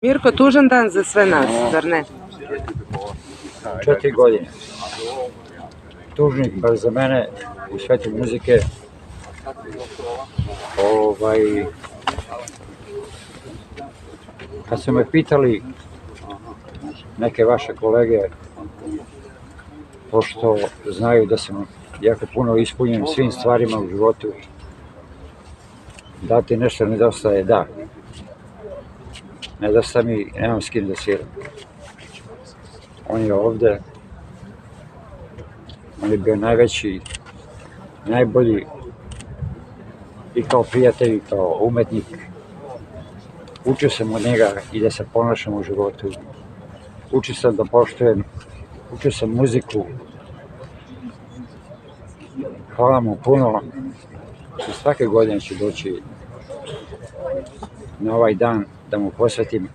Mirko, tužan dan za sve nas, zar ne? 4 godine. Tužni, bar za mene, u svetu muzike. Kad su me pitali neke vaše kolege, pošto znaju da sam jako puno ispunjen svim stvarima u životu, da ti nešto nedostaje, da. Nedostaje mi, nemam s kim da sviram. On je ovde, on je bio najveći, najbolji i kao prijatelj i kao umetnik. Učio sam od njega i da se ponašam u životu. Učio sam da poštujem, učio sam muziku. Hvala mu puno. Svake godine ću doći na ovaj dan da mu posvetim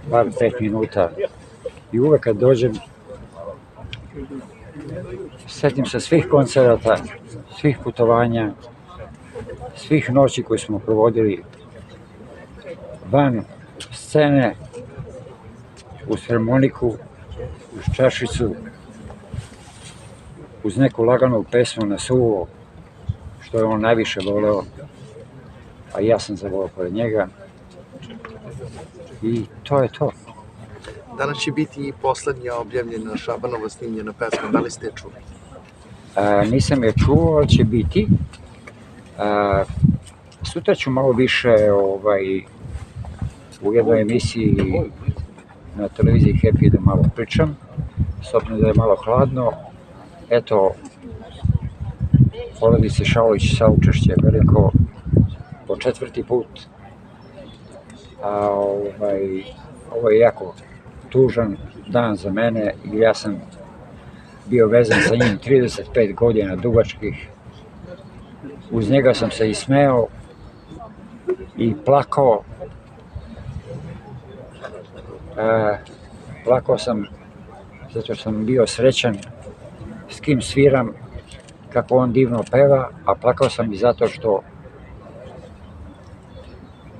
bar 5 minuta. I uvek kad dođem, setim se svih koncerata, svih putovanja, svih noći koje smo provodili van scene, uz harmoniku, uz čašicu, uz neku laganu pesmu na suvo, što je on najviše voleo, a ja sam zavoleo pored njega. I to je to. Danas će biti i poslednja objavljena Šabanova snimljena pesma, da li ste je čuli? Nisam je čuo, ali će biti. Sutra ću malo više u jednoj emisiji na televiziji Happy da malo pričam, s obzirom da je malo hladno. Eto, porodici Šalović saučešće veliko po 4. put. Ovo je jako tužan dan za mene i ja sam bio vezan sa njim 35 godina dugačkih. Uz njega sam se i smeo i plakao. Plakao sam zato što sam bio srećan s kim sviram, kako on divno peva, a plakao sam i zato što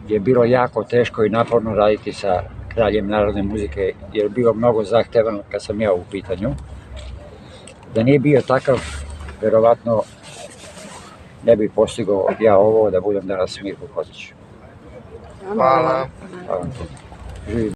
je bilo jako teško i naporno raditi sa kraljem narodne muzike, jer je bio mnogo zahtevan kad sam ja u pitanju. Da nije bio takav, verovatno ne bi postigao ja ovo da budem danas Mirko Kotić. Hvala. Hvala. Živi.